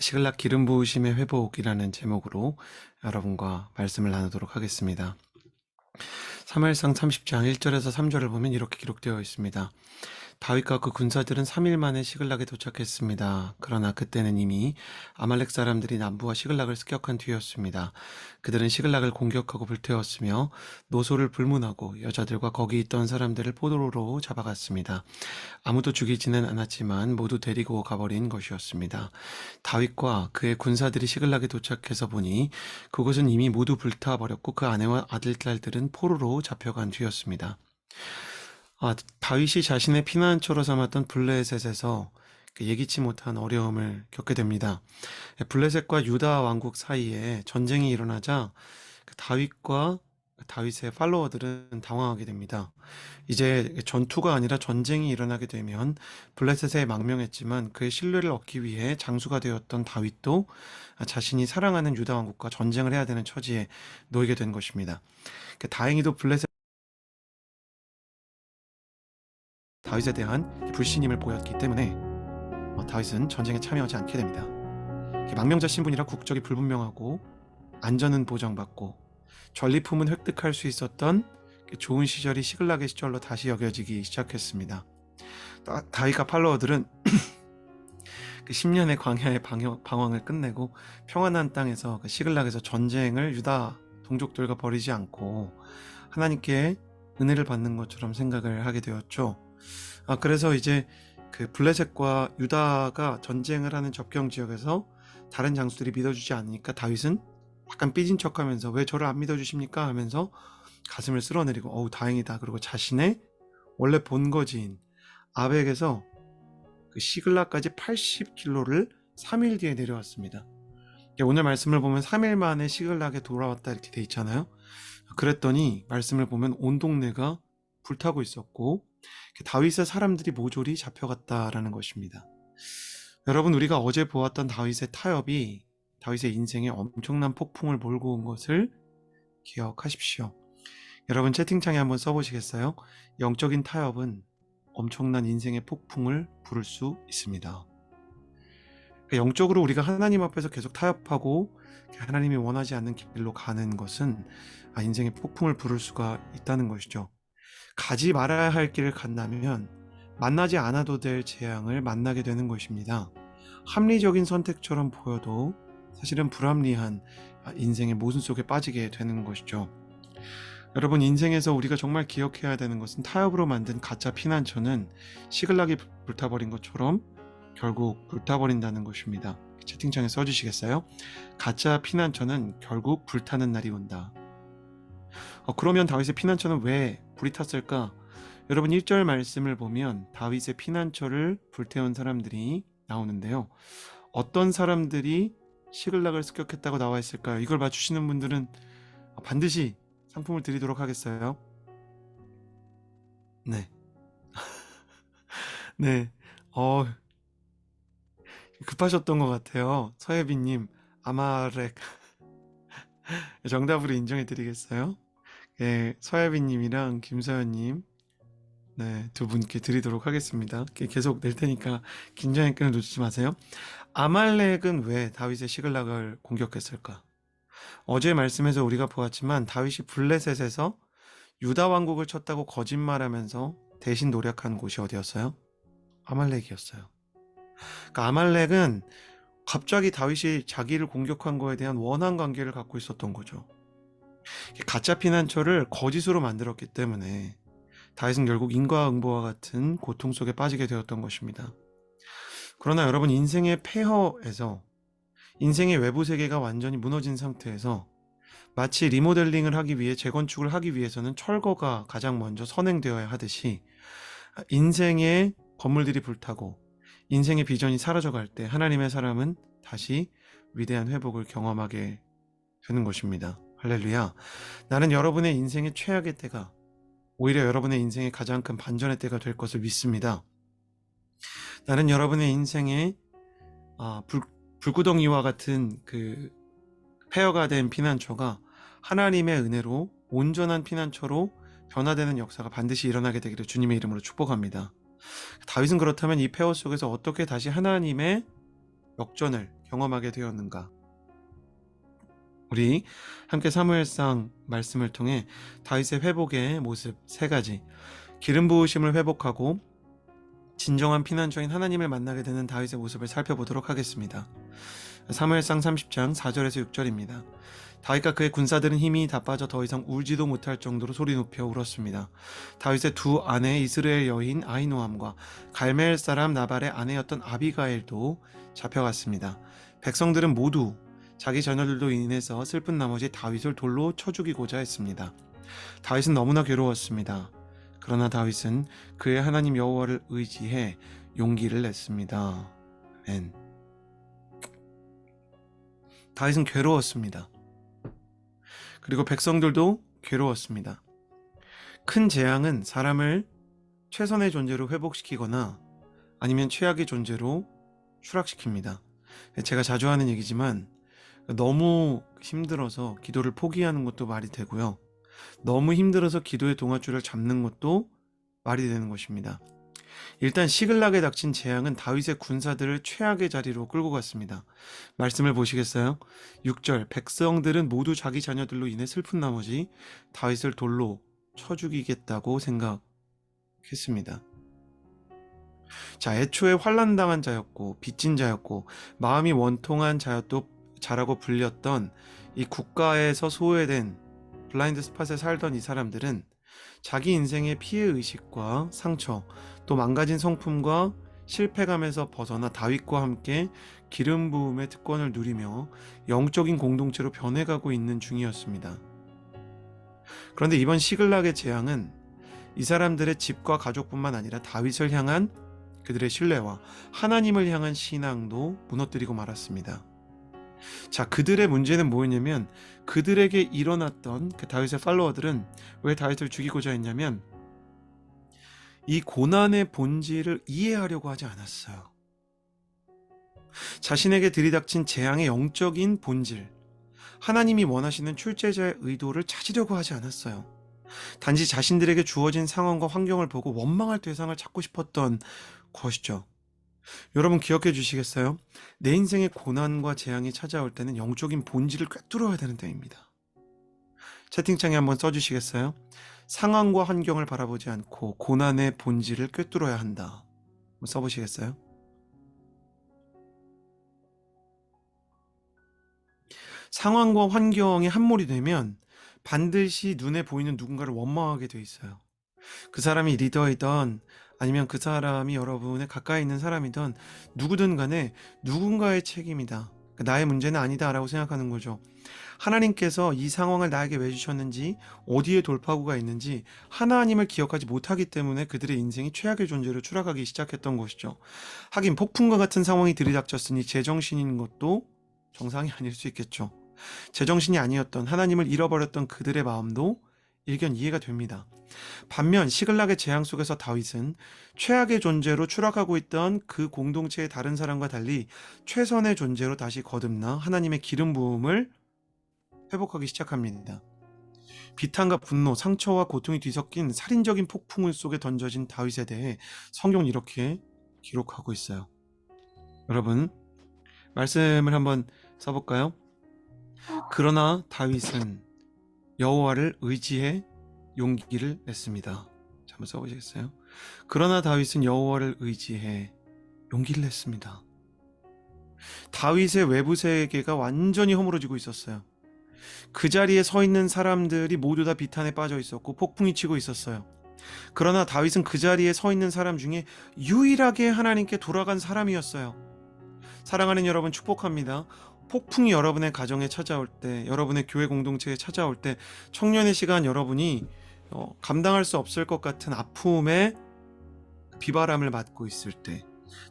시글락 기름 부으심의 회복이라는 제목으로 여러분과 말씀을 나누도록 하겠습니다. 사무엘상 30장 1절에서 3절을 보면 이렇게 기록되어 있습니다. 다윗과 그 군사들은 3일 만에 시글락에 도착했습니다. 그러나 그때는 이미 아말렉 사람들이 남부와 시글락을 습격한 뒤였습니다. 그들은 시글락을 공격하고 불태웠으며 노소를 불문하고 여자들과 거기 있던 사람들을 포로로 잡아갔습니다. 아무도 죽이지는 않았지만 모두 데리고 가버린 것이었습니다. 다윗과 그의 군사들이 시글락에 도착해서 보니 그곳은 이미 모두 불타버렸고 그 아내와 아들, 딸들은 포로로 잡혀간 뒤였습니다. 다윗이 자신의 피난처로 삼았던 블레셋에서 예기치 못한 어려움을 겪게 됩니다. 블레셋과 유다 왕국 사이에 전쟁이 일어나자 다윗과 다윗의 팔로워들은 당황하게 됩니다. 이제 전투가 아니라 전쟁이 일어나게 되면 블레셋에 망명했지만 그의 신뢰를 얻기 위해 장수가 되었던 다윗도 자신이 사랑하는 유다 왕국과 전쟁을 해야 되는 처지에 놓이게 된 것입니다. 다행히도 블레셋 다윗에 대한 불신임을 보였기 때문에 다윗은 전쟁에 참여하지 않게 됩니다. 망명자 신분이라 국적이 불분명하고 안전은 보장받고 전리품은 획득할 수 있었던 좋은 시절이 시글락의 시절로 다시 여겨지기 시작했습니다. 다윗과 팔로워들은 10년의 광야의 방황을 끝내고 평안한 땅에서 시글락에서 전쟁을 유다 동족들과 벌이지 않고 하나님께 은혜를 받는 것처럼 생각을 하게 되었죠. 그래서 이제 그 블레셋과 유다가 전쟁을 하는 접경 지역에서 다른 장수들이 믿어주지 않으니까 다윗은 약간 삐진 척하면서 왜 저를 안 믿어주십니까? 하면서 가슴을 쓸어내리고 어우 다행이다. 그리고 자신의 원래 본거지인 아벡에서 그 시글락까지 80km를 3일 뒤에 내려왔습니다. 오늘 말씀을 보면 3일 만에 시글락에 돌아왔다 이렇게 돼 있잖아요. 그랬더니 말씀을 보면 온 동네가 불타고 있었고 다윗의 사람들이 모조리 잡혀갔다라는 것입니다. 여러분, 우리가 어제 보았던 다윗의 타협이 다윗의 인생에 엄청난 폭풍을 몰고 온 것을 기억하십시오. 여러분 채팅창에 한번 써보시겠어요? 영적인 타협은 엄청난 인생의 폭풍을 부를 수 있습니다. 영적으로 우리가 하나님 앞에서 계속 타협하고 하나님이 원하지 않는 길로 가는 것은 인생의 폭풍을 부를 수가 있다는 것이죠. 가지 말아야 할 길을 간다면 만나지 않아도 될 재앙을 만나게 되는 것입니다. 합리적인 선택처럼 보여도 사실은 불합리한 인생의 모순 속에 빠지게 되는 것이죠. 여러분, 인생에서 우리가 정말 기억해야 되는 것은 타협으로 만든 가짜 피난처는 시글락이 불타버린 것처럼 결국 불타버린다는 것입니다. 채팅창에 써주시겠어요? 가짜 피난처는 결국 불타는 날이 온다. 그러면 다윗의 피난처는 왜 불이 탔을까? 여러분 1절 말씀을 보면 다윗의 피난처를 불태운 사람들이 나오는데요. 어떤 사람들이 시글락을 습격했다고 나와 있을까요? 이걸 맞추시는 분들은 반드시 상품을 드리도록 하겠어요. 네. 네. 급하셨던 것 같아요. 서예빈님, 아마렉. 정답으로 인정해 드리겠어요? 네, 서예빈님이랑 김서연님, 네, 두 분께 드리도록 하겠습니다. 계속 낼 테니까 긴장의 끈을 놓치지 마세요. 아말렉은 왜 다윗의 시글락을 공격했을까? 어제 말씀에서 우리가 보았지만 다윗이 블레셋에서 유다 왕국을 쳤다고 거짓말하면서 대신 노력한 곳이 어디였어요? 아말렉이었어요. 그러니까 아말렉은 갑자기 다윗이 자기를 공격한 거에 대한 원한 관계를 갖고 있었던 거죠. 가짜 피난처를 거짓으로 만들었기 때문에 다윗은 결국 인과응보와 같은 고통 속에 빠지게 되었던 것입니다. 그러나 여러분, 인생의 폐허에서 인생의 외부 세계가 완전히 무너진 상태에서 마치 리모델링을 하기 위해 재건축을 하기 위해서는 철거가 가장 먼저 선행되어야 하듯이 인생의 건물들이 불타고 인생의 비전이 사라져갈 때 하나님의 사람은 다시 위대한 회복을 경험하게 되는 것입니다. 할렐루야. 나는 여러분의 인생의 최악의 때가 오히려 여러분의 인생의 가장 큰 반전의 때가 될 것을 믿습니다. 나는 여러분의 인생의 불구덩이와 같은 그 폐허가 된 피난처가 하나님의 은혜로 온전한 피난처로 변화되는 역사가 반드시 일어나게 되기를 주님의 이름으로 축복합니다. 다윗은 그렇다면 이 폐허 속에서 어떻게 다시 하나님의 역전을 경험하게 되었는가? 우리 함께 사무엘상 말씀을 통해 다윗의 회복의 모습 세 가지, 기름 부으심을 회복하고 진정한 피난처인 하나님을 만나게 되는 다윗의 모습을 살펴보도록 하겠습니다. 사무엘상 30장 4절에서 6절입니다. 다윗과 그의 군사들은 힘이 다 빠져 더 이상 울지도 못할 정도로 소리 높여 울었습니다. 다윗의 두 아내 이스라엘 여인 아히노함과 갈멜 사람 나발의 아내였던 아비가일도 잡혀갔습니다. 백성들은 모두 자기 자녀들로 인해서 슬픈 나머지 다윗을 돌로 쳐 죽이고자 했습니다. 다윗은 너무나 괴로웠습니다. 그러나 다윗은 그의 하나님 여호와를 의지해 용기를 냈습니다. 아멘. 다윗은 괴로웠습니다. 그리고 백성들도 괴로웠습니다. 큰 재앙은 사람을 최선의 존재로 회복시키거나 아니면 최악의 존재로 추락시킵니다. 제가 자주 하는 얘기지만 너무 힘들어서 기도를 포기하는 것도 말이 되고요. 너무 힘들어서 기도의 동아줄을 잡는 것도 말이 되는 것입니다. 일단 시글락에 닥친 재앙은 다윗의 군사들을 최악의 자리로 끌고 갔습니다. 말씀을 보시겠어요? 6절, 백성들은 모두 자기 자녀들로 인해 슬픈 나머지 다윗을 돌로 쳐 죽이겠다고 생각했습니다. 자, 애초에 환난당한 자였고 빚진 자였고 마음이 원통한 자라고 불렸던 이 국가에서 소외된 블라인드 스팟에 살던 이 사람들은 자기 인생의 피해의식과 상처, 또 망가진 성품과 실패감에서 벗어나 다윗과 함께 기름 부음의 특권을 누리며 영적인 공동체로 변해가고 있는 중이었습니다. 그런데 이번 시글락의 재앙은 이 사람들의 집과 가족뿐만 아니라 다윗을 향한 그들의 신뢰와 하나님을 향한 신앙도 무너뜨리고 말았습니다. 자, 그들의 문제는 뭐였냐면 그들에게 일어났던 그 다윗의 팔로워들은 왜 다윗을 죽이고자 했냐면 이 고난의 본질을 이해하려고 하지 않았어요. 자신에게 들이닥친 재앙의 영적인 본질, 하나님이 원하시는 출제자의 의도를 찾으려고 하지 않았어요. 단지 자신들에게 주어진 상황과 환경을 보고 원망할 대상을 찾고 싶었던 것이죠. 여러분 기억해 주시겠어요? 내 인생의 고난과 재앙이 찾아올 때는 영적인 본질을 꿰뚫어야 되는 때입니다. 채팅창에 한번 써주시겠어요? 상황과 환경을 바라보지 않고 고난의 본질을 꿰뚫어야 한다. 한번 써보시겠어요? 상황과 환경에 함몰이 되면 반드시 눈에 보이는 누군가를 원망하게 돼 있어요. 그 사람이 리더이던 아니면 그 사람이 여러분의 가까이 있는 사람이든 누구든 간에 누군가의 책임이다. 나의 문제는 아니다 라고 생각하는 거죠. 하나님께서 이 상황을 나에게 왜 주셨는지, 어디에 돌파구가 있는지 하나님을 기억하지 못하기 때문에 그들의 인생이 최악의 존재로 추락하기 시작했던 것이죠. 하긴 폭풍과 같은 상황이 들이닥쳤으니 제정신인 것도 정상이 아닐 수 있겠죠. 제정신이 아니었던, 하나님을 잃어버렸던 그들의 마음도 일견 이해가 됩니다. 반면 시글락의 재앙 속에서 다윗은 최악의 존재로 추락하고 있던 그 공동체의 다른 사람과 달리 최선의 존재로 다시 거듭나 하나님의 기름 부음을 회복하기 시작합니다. 비탄과 분노, 상처와 고통이 뒤섞인 살인적인 폭풍 속에 던져진 다윗에 대해 성경은 이렇게 기록하고 있어요. 여러분 말씀을 한번 써볼까요? 그러나 다윗은 여호와를 의지해 용기를 냈습니다. 자, 한번 써보시겠어요? 그러나 다윗은 여호와를 의지해 용기를 냈습니다. 다윗의 외부 세계가 완전히 허물어지고 있었어요. 그 자리에 서 있는 사람들이 모두 다 비탄에 빠져 있었고 폭풍이 치고 있었어요. 그러나 다윗은 그 자리에 서 있는 사람 중에 유일하게 하나님께 돌아간 사람이었어요. 사랑하는 여러분 축복합니다. 폭풍이 여러분의 가정에 찾아올 때, 여러분의 교회 공동체에 찾아올 때, 청년의 시간 여러분이 감당할 수 없을 것 같은 아픔의 비바람을 맞고 있을 때,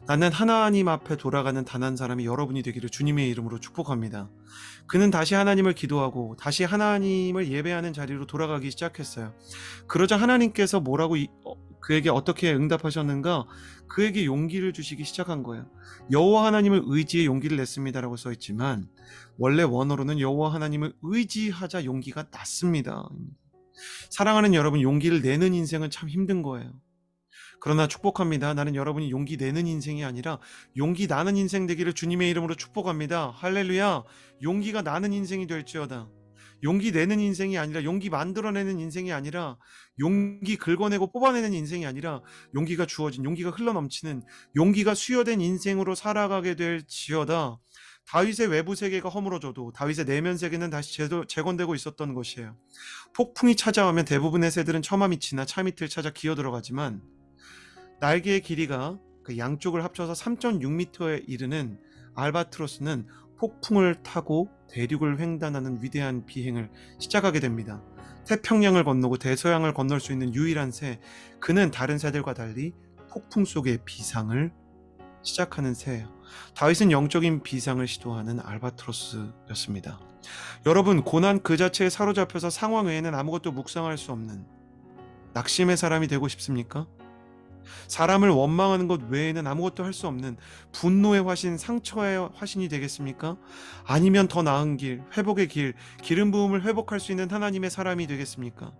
나는 하나님 앞에 돌아가는 단 한 사람이 여러분이 되기를 주님의 이름으로 축복합니다. 그는 다시 하나님을 기도하고 다시 하나님을 예배하는 자리로 돌아가기 시작했어요. 그러자 하나님께서 그에게 어떻게 응답하셨는가? 그에게 용기를 주시기 시작한 거예요. 여호와 하나님을 의지해 용기를 냈습니다라고 써있지만 원래 원어로는 여호와 하나님을 의지하자 용기가 났습니다. 사랑하는 여러분, 용기를 내는 인생은 참 힘든 거예요. 그러나 축복합니다. 나는 여러분이 용기 내는 인생이 아니라 용기 나는 인생 되기를 주님의 이름으로 축복합니다. 할렐루야. 용기가 나는 인생이 될지어다. 용기 내는 인생이 아니라, 용기 만들어내는 인생이 아니라, 용기 긁어내고 뽑아내는 인생이 아니라, 용기가 주어진, 용기가 흘러넘치는, 용기가 수여된 인생으로 살아가게 될지어다. 다윗의 외부 세계가 허물어져도 다윗의 내면 세계는 다시 재건되고 있었던 것이에요. 폭풍이 찾아오면 대부분의 새들은 처마 밑이나 차 밑을 찾아 기어 들어가지만, 날개의 길이가 그 양쪽을 합쳐서 3.6m에 이르는 알바트로스는 폭풍을 타고 대륙을 횡단하는 위대한 비행을 시작하게 됩니다. 태평양을 건너고 대서양을 건널 수 있는 유일한 새, 그는 다른 새들과 달리 폭풍 속의 비상을 시작하는 새예요. 다윗은 영적인 비상을 시도하는 알바트로스였습니다. 여러분, 고난 그 자체에 사로잡혀서 상황 외에는 아무것도 묵상할 수 없는 낙심의 사람이 되고 싶습니까? 사람을 원망하는 것 외에는 아무것도 할 수 없는 분노의 화신, 상처의 화신이 되겠습니까? 아니면 더 나은 길, 회복의 길, 기름 부음을 회복할 수 있는 하나님의 사람이 되겠습니까?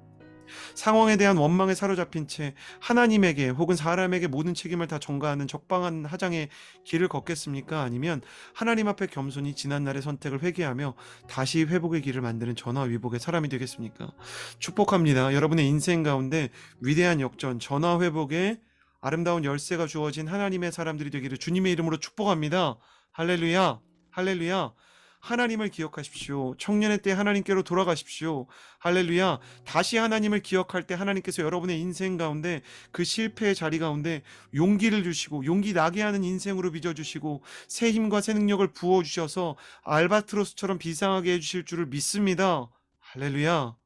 상황에 대한 원망에 사로잡힌 채 하나님에게 혹은 사람에게 모든 책임을 다 전가하는 적방한 하장의 길을 걷겠습니까? 아니면 하나님 앞에 겸손히 지난날의 선택을 회개하며 다시 회복의 길을 만드는 전화위복의 사람이 되겠습니까? 축복합니다. 여러분의 인생 가운데 위대한 역전, 전화회복의 아름다운 열쇠가 주어진 하나님의 사람들이 되기를 주님의 이름으로 축복합니다. 할렐루야, 할렐루야. 하나님을 기억하십시오. 청년의 때 하나님께로 돌아가십시오. 할렐루야. 다시 하나님을 기억할 때 하나님께서 여러분의 인생 가운데, 그 실패의 자리 가운데 용기를 주시고, 용기 나게 하는 인생으로 빚어주시고, 새 힘과 새 능력을 부어주셔서 알바트로스처럼 비상하게 해주실 줄을 믿습니다. 할렐루야.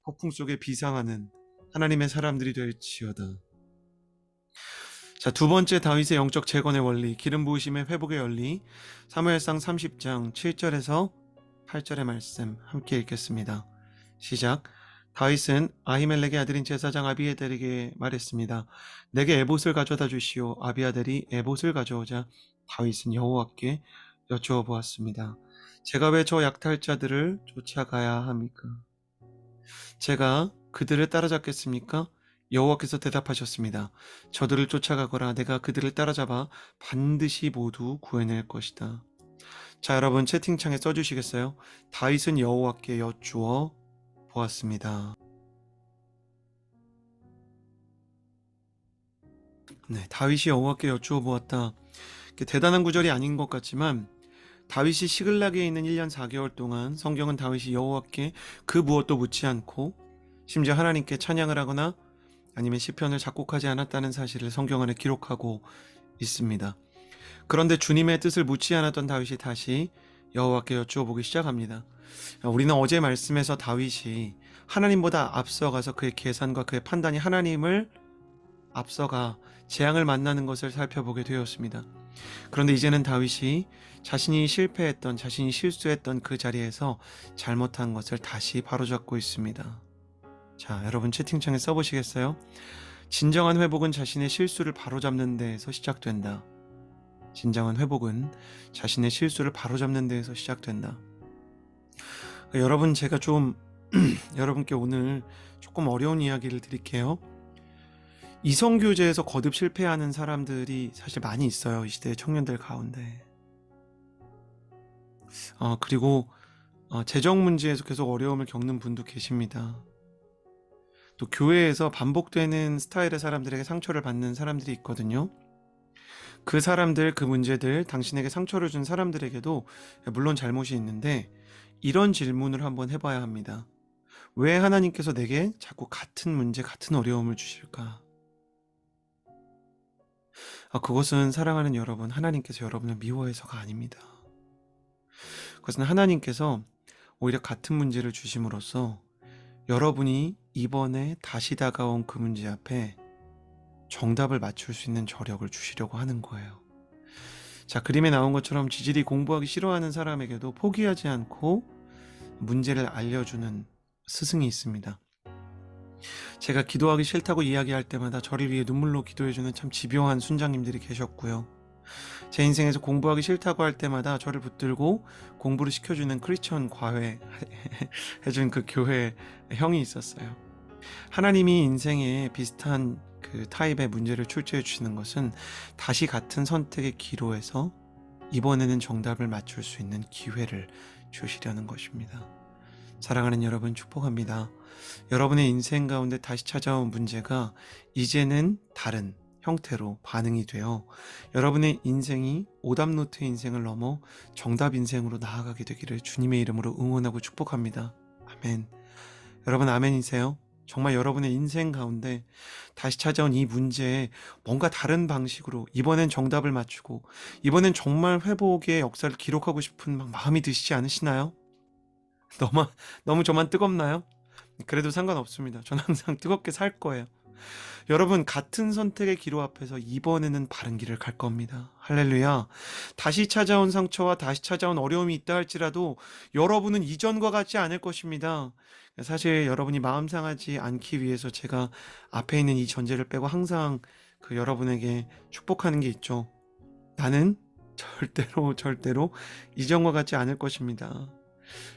폭풍 속에 비상하는 하나님의 사람들이 될지어다. 자, 두 번째, 다윗의 영적 재건의 원리, 기름 부으심의 회복의 원리, 사무엘상 30장 7절에서 8절의 말씀 함께 읽겠습니다. 시작. 다윗은 아히멜렉의 아들인 제사장 아비아달에게 말했습니다. 내게 에봇을 가져다 주시오. 아비아달이 에봇을 가져오자 다윗은 여호와께 여쭈어 보았습니다. 제가 왜 저 약탈자들을 쫓아가야 합니까? 제가 그들을 따라잡겠습니까? 여호와께서 대답하셨습니다. 저들을 쫓아가거라. 내가 그들을 따라잡아 반드시 모두 구해낼 것이다. 자, 여러분 채팅창에 써주시겠어요? 다윗은 여호와께 여쭈어 보았습니다. 네, 다윗이 여호와께 여쭈어 보았다. 대단한 구절이 아닌 것 같지만, 다윗이 시글락에 있는 1년 4개월 동안 성경은 다윗이 여호와께 그 무엇도 묻지 않고 심지어 하나님께 찬양을 하거나 아니면 시편을 작곡하지 않았다는 사실을 성경 안에 기록하고 있습니다. 그런데 주님의 뜻을 묻지 않았던 다윗이 다시 여호와께 여쭈어 보기 시작합니다. 우리는 어제 말씀에서 다윗이 하나님보다 앞서가서 그의 계산과 그의 판단이 하나님을 앞서가 재앙을 만나는 것을 살펴보게 되었습니다. 그런데 이제는 다윗이 자신이 실패했던, 자신이 실수했던 그 자리에서 잘못한 것을 다시 바로잡고 있습니다. 자, 여러분 채팅창에 써보시겠어요? 진정한 회복은 자신의 실수를 바로잡는 데에서 시작된다. 진정한 회복은 자신의 실수를 바로잡는 데에서 시작된다. 여러분, 제가 좀 여러분께 오늘 조금 어려운 이야기를 드릴게요. 이성교제에서 거듭 실패하는 사람들이 사실 많이 있어요. 이 시대의 청년들 가운데. 그리고 재정 문제에서 계속 어려움을 겪는 분도 계십니다. 또 교회에서 반복되는 스타일의 사람들에게 상처를 받는 사람들이 있거든요. 그 사람들, 그 문제들, 당신에게 상처를 준 사람들에게도 물론 잘못이 있는데, 이런 질문을 한번 해봐야 합니다. 왜 하나님께서 내게 자꾸 같은 문제, 같은 어려움을 주실까? 그것은 사랑하는 여러분, 하나님께서 여러분을 미워해서가 아닙니다. 그것은 하나님께서 오히려 같은 문제를 주심으로써 여러분이 이번에 다시 다가온 그 문제 앞에 정답을 맞출 수 있는 저력을 주시려고 하는 거예요. 자, 그림에 나온 것처럼 지질이 공부하기 싫어하는 사람에게도 포기하지 않고 문제를 알려주는 스승이 있습니다. 제가 기도하기 싫다고 이야기할 때마다 저를 위해 눈물로 기도해주는 참 집요한 순장님들이 계셨고요. 제 인생에서 공부하기 싫다고 할 때마다 저를 붙들고 공부를 시켜주는 크리스천 과외 해준 그 교회 형이 있었어요. 하나님이 인생에 비슷한 그 타입의 문제를 출제해 주시는 것은 다시 같은 선택의 기로에서 이번에는 정답을 맞출 수 있는 기회를 주시려는 것입니다. 사랑하는 여러분, 축복합니다. 여러분의 인생 가운데 다시 찾아온 문제가 이제는 다른 형태로 반응이 되어 여러분의 인생이 오답노트 인생을 넘어 정답 인생으로 나아가게 되기를 주님의 이름으로 응원하고 축복합니다. 아멘. 여러분, 아멘이세요? 정말 여러분의 인생 가운데 다시 찾아온 이 문제에 뭔가 다른 방식으로 이번엔 정답을 맞추고 이번엔 정말 회복의 역사를 기록하고 싶은 마음이 드시지 않으시나요? 너무, 너무 저만 뜨겁나요? 그래도 상관없습니다. 전 항상 뜨겁게 살 거예요. 여러분, 같은 선택의 기로 앞에서 이번에는 바른 길을 갈 겁니다. 할렐루야. 다시 찾아온 상처와 다시 찾아온 어려움이 있다 할지라도 여러분은 이전과 같지 않을 것입니다. 사실 여러분이 마음 상하지 않기 위해서 제가 앞에 있는 이 전제를 빼고 항상 그 여러분에게 축복하는 게 있죠. 나는 절대로 이전과 같지 않을 것입니다.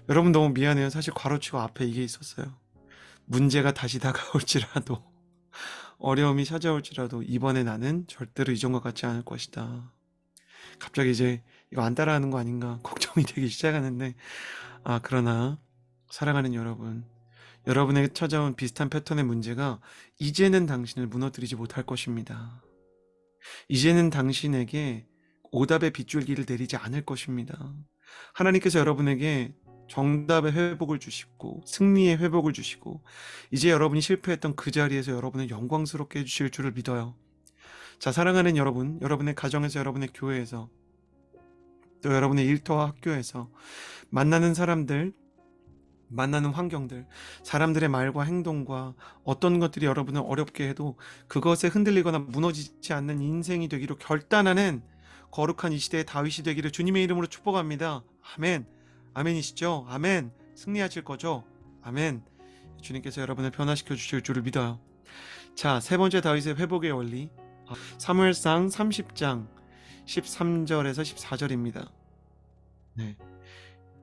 여러분, 너무 미안해요. 사실 괄호치고 앞에 이게 있었어요. 문제가 다시 다가올지라도 어려움이 찾아올지라도 이번에 나는 절대로 이전과 같지 않을 것이다. 갑자기 이제 이거 안 따라하는 거 아닌가 걱정이 되기 시작하는데, 그러나 사랑하는 여러분, 여러분에게 찾아온 비슷한 패턴의 문제가 이제는 당신을 무너뜨리지 못할 것입니다. 이제는 당신에게 오답의 빗줄기를 내리지 않을 것입니다. 하나님께서 여러분에게 정답의 회복을 주시고 승리의 회복을 주시고 이제 여러분이 실패했던 그 자리에서 여러분을 영광스럽게 해주실 줄을 믿어요. 자, 사랑하는 여러분, 여러분의 가정에서, 여러분의 교회에서, 또 여러분의 일터와 학교에서 만나는 사람들, 만나는 환경들, 사람들의 말과 행동과 어떤 것들이 여러분을 어렵게 해도 그것에 흔들리거나 무너지지 않는 인생이 되기로 결단하는 거룩한 이 시대의 다윗이 되기를 주님의 이름으로 축복합니다. 아멘. 아멘이시죠? 아멘. 승리하실 거죠? 아멘. 주님께서 여러분을 변화시켜 주실 줄을 믿어요. 자, 세 번째 다윗의 회복의 원리, 사무엘상 30장 13절에서 14절입니다. 네.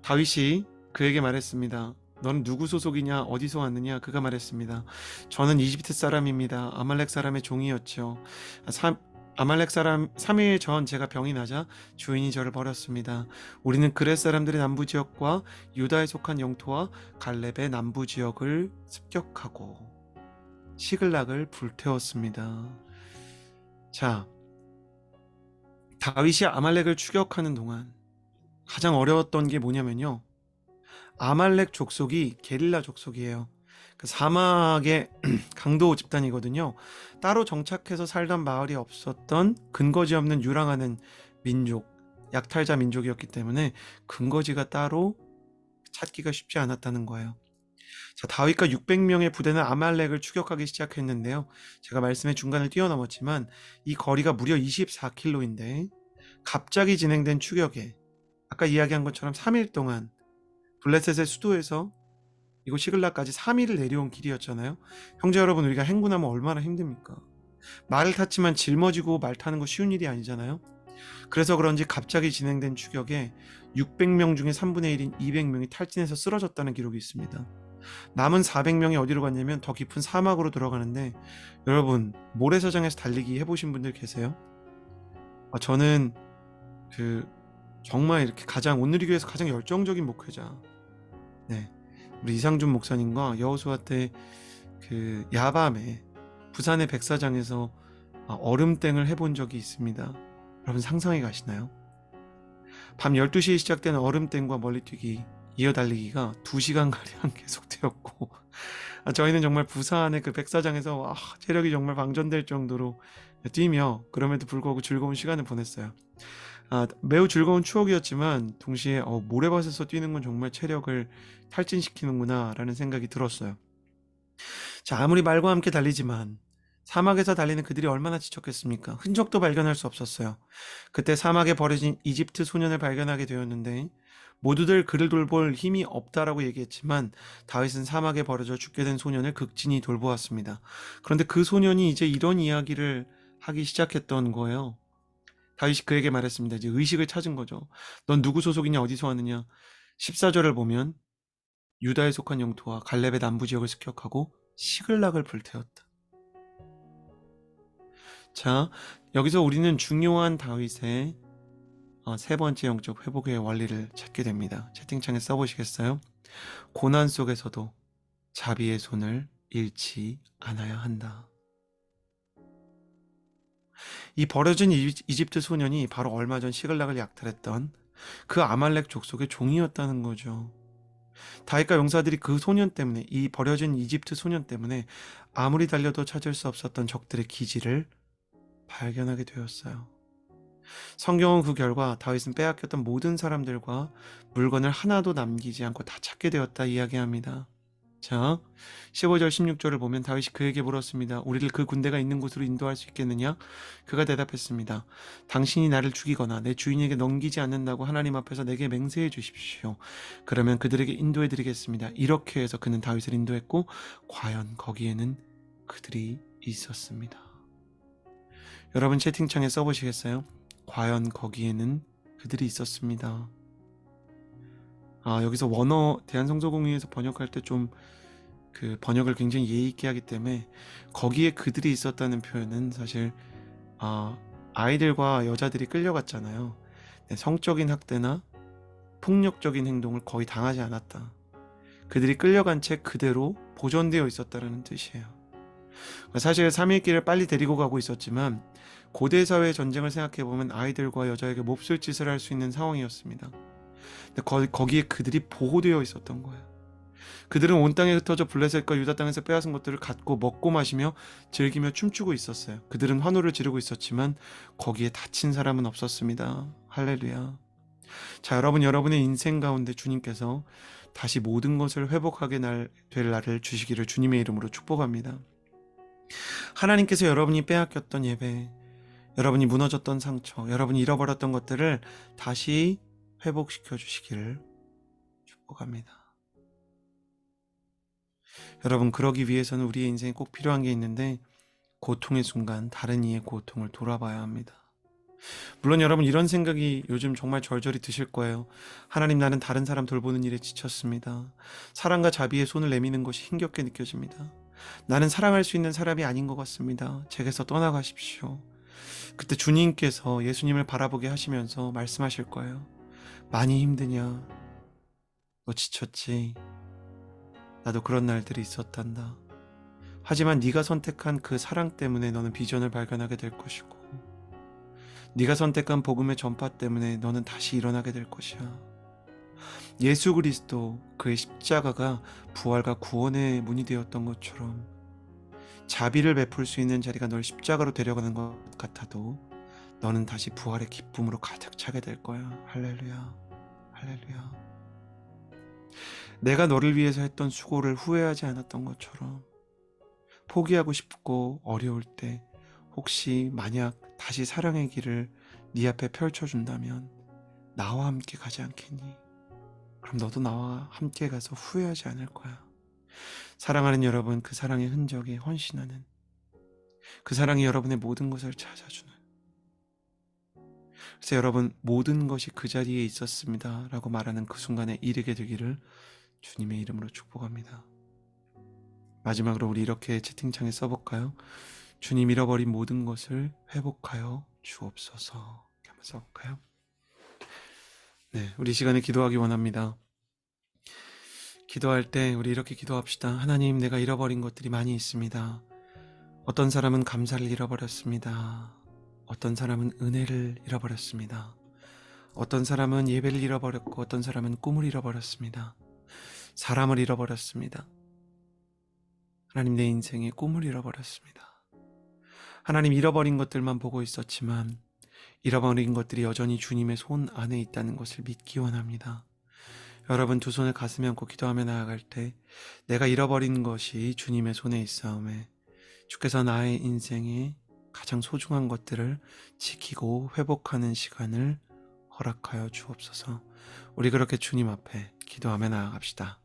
다윗이 그에게 말했습니다. 넌 누구 소속이냐? 어디서 왔느냐? 그가 말했습니다. 저는 이집트 사람입니다. 아말렉 사람의 종이었죠. 아말렉 사람 3일 전 제가 병이 나자 주인이 저를 버렸습니다. 우리는 그렛 사람들의 남부 지역과 유다에 속한 영토와 갈렙의 남부 지역을 습격하고 시글락을 불태웠습니다. 자, 다윗이 아말렉을 추격하는 동안 가장 어려웠던 게 뭐냐면요, 아말렉 족속이 게릴라 족속이에요. 그 사막의 강도 집단이거든요. 따로 정착해서 살던 마을이 없었던 근거지 없는 유랑하는 민족, 약탈자 민족이었기 때문에 근거지가 따로 찾기가 쉽지 않았다는 거예요. 자, 다윗과 600명의 부대는 아말렉을 추격하기 시작했는데요. 제가 말씀의 중간을 뛰어넘었지만 이 거리가 무려 24km인데 갑자기 진행된 추격에 아까 이야기한 것처럼 3일 동안 블레셋의 수도에서 이곳 시글락까지 3일을 내려온 길이었잖아요. 형제 여러분, 우리가 행군하면 얼마나 힘듭니까? 말을 탔지만 짊어지고 말 타는 거 쉬운 일이 아니잖아요. 그래서 그런지 갑자기 진행된 추격에 600명 중에 3분의 1인 200명이 탈진해서 쓰러졌다는 기록이 있습니다. 남은 400명이 어디로 갔냐면 더 깊은 사막으로 들어가는데, 여러분 모래사장에서 달리기 해보신 분들 계세요? 저는 정말 이렇게 오늘이 교회에서 가장 열정적인 목회자, 네, 우리 이상준 목사님과 여호수아 때 그 야밤에 부산의 백사장에서 얼음땡을 해본 적이 있습니다. 여러분 상상해 가시나요? 밤 12시에 시작되는 얼음땡과 멀리뛰기 이어달리기가 2시간가량 계속되었고, 저희는 정말 부산의 그 백사장에서 체력이 정말 방전될 정도로 뛰며 그럼에도 불구하고 즐거운 시간을 보냈어요. 매우 즐거운 추억이었지만 동시에 모래밭에서 뛰는 건 정말 체력을 탈진시키는구나 라는 생각이 들었어요. 자, 아무리 말과 함께 달리지만 사막에서 달리는 그들이 얼마나 지쳤겠습니까? 흔적도 발견할 수 없었어요. 그때 사막에 버려진 이집트 소년을 발견하게 되었는데 모두들 그를 돌볼 힘이 없다라고 얘기했지만 다윗은 사막에 버려져 죽게 된 소년을 극진히 돌보았습니다. 그런데 그 소년이 이제 이런 이야기를 하기 시작했던 거예요. 다윗이 그에게 말했습니다. 이제 의식을 찾은 거죠. 넌 누구 소속이냐? 어디서 왔느냐? 14절을 보면 유다에 속한 영토와 갈렙의 남부 지역을 습격하고 시글락을 불태웠다. 자, 여기서 우리는 중요한 다윗의 세 번째 영적 회복의 원리를 찾게 됩니다. 채팅창에 써보시겠어요? 고난 속에서도 자비의 손을 잃지 않아야 한다. 이 버려진 이집트 소년이 바로 얼마 전 시글락을 약탈했던 그 아말렉 족속의 종이었다는 거죠. 다윗과 용사들이 그 소년 때문에, 이 버려진 이집트 소년 때문에 아무리 달려도 찾을 수 없었던 적들의 기지를 발견하게 되었어요. 성경은 그 결과 다윗은 빼앗겼던 모든 사람들과 물건을 하나도 남기지 않고 다 찾게 되었다 이야기합니다. 자, 15절 16절을 보면 다윗이 그에게 물었습니다. 우리를 그 군대가 있는 곳으로 인도할 수 있겠느냐? 그가 대답했습니다. 당신이 나를 죽이거나 내 주인에게 넘기지 않는다고 하나님 앞에서 내게 맹세해 주십시오. 그러면 그들에게 인도해 드리겠습니다. 이렇게 해서 그는 다윗을 인도했고 과연 거기에는 그들이 있었습니다. 여러분 채팅창에 써보시겠어요? 과연 거기에는 그들이 있었습니다. 여기서 원어 대한성서공회에서 번역할 때 좀 그 번역을 굉장히 예의 있게 하기 때문에 거기에 그들이 있었다는 표현은 사실 아이들과 여자들이 끌려갔잖아요. 네, 성적인 학대나 폭력적인 행동을 거의 당하지 않았다. 그들이 끌려간 채 그대로 보존되어 있었다는 뜻이에요. 사실 3.1기를 빨리 데리고 가고 있었지만 고대 사회의 전쟁을 생각해보면 아이들과 여자에게 몹쓸 짓을 할 수 있는 상황이었습니다. 근데 거기에 그들이 보호되어 있었던 거예요. 그들은 온 땅에 흩어져 블레셋과 유다 땅에서 빼앗은 것들을 갖고 먹고 마시며 즐기며 춤추고 있었어요. 그들은 환호를 지르고 있었지만 거기에 다친 사람은 없었습니다. 할렐루야. 자, 여러분의 인생 가운데 주님께서 다시 모든 것을 회복하게 될 날을 주시기를 주님의 이름으로 축복합니다. 하나님께서 여러분이 빼앗겼던 예배, 여러분이 무너졌던 상처, 여러분이 잃어버렸던 것들을 다시 회복시켜 주시기를 축복합니다. 여러분, 그러기 위해서는 우리의 인생에 꼭 필요한 게 있는데 고통의 순간 다른 이의 고통을 돌아봐야 합니다. 물론 여러분 이런 생각이 요즘 정말 절절히 드실 거예요. 하나님, 나는 다른 사람 돌보는 일에 지쳤습니다. 사랑과 자비의 손을 내미는 것이 힘겹게 느껴집니다. 나는 사랑할 수 있는 사람이 아닌 것 같습니다. 제게서 떠나가십시오. 그때 주님께서 예수님을 바라보게 하시면서 말씀하실 거예요. 많이 힘드냐? 너 지쳤지? 나도 그런 날들이 있었단다. 하지만 네가 선택한 그 사랑 때문에 너는 비전을 발견하게 될 것이고, 네가 선택한 복음의 전파 때문에 너는 다시 일어나게 될 것이야. 예수 그리스도, 그의 십자가가 부활과 구원의 문이 되었던 것처럼 자비를 베풀 수 있는 자리가 널 십자가로 데려가는 것 같아도 너는 다시 부활의 기쁨으로 가득 차게 될 거야. 할렐루야. 할렐루야. 내가 너를 위해서 했던 수고를 후회하지 않았던 것처럼 포기하고 싶고 어려울 때 혹시 만약 다시 사랑의 길을 네 앞에 펼쳐준다면 나와 함께 가지 않겠니? 그럼 너도 나와 함께 가서 후회하지 않을 거야. 사랑하는 여러분, 그 사랑의 흔적에 헌신하는, 그 사랑이 여러분의 모든 것을 찾아주는, 그래서 여러분 모든 것이 그 자리에 있었습니다 라고 말하는 그 순간에 이르게 되기를 주님의 이름으로 축복합니다. 마지막으로 우리 이렇게 채팅창에 써볼까요? 주님, 잃어버린 모든 것을 회복하여 주옵소서. 이렇게 한번 써볼까요? 네, 우리 시간에 기도하기 원합니다. 기도할 때 우리 이렇게 기도합시다. 하나님, 내가 잃어버린 것들이 많이 있습니다. 어떤 사람은 감사를 잃어버렸습니다. 어떤 사람은 은혜를 잃어버렸습니다. 어떤 사람은 예배를 잃어버렸고 어떤 사람은 꿈을 잃어버렸습니다. 사람을 잃어버렸습니다. 하나님, 내 인생의 꿈을 잃어버렸습니다. 하나님, 잃어버린 것들만 보고 있었지만 잃어버린 것들이 여전히 주님의 손 안에 있다는 것을 믿기 원합니다. 여러분 두 손을 가슴에 얹고 기도하며 나아갈 때 내가 잃어버린 것이 주님의 손에 있사오매 주께서 나의 인생에 가장 소중한 것들을 지키고 회복하는 시간을 허락하여 주옵소서. 우리 그렇게 주님 앞에 기도하며 나아갑시다.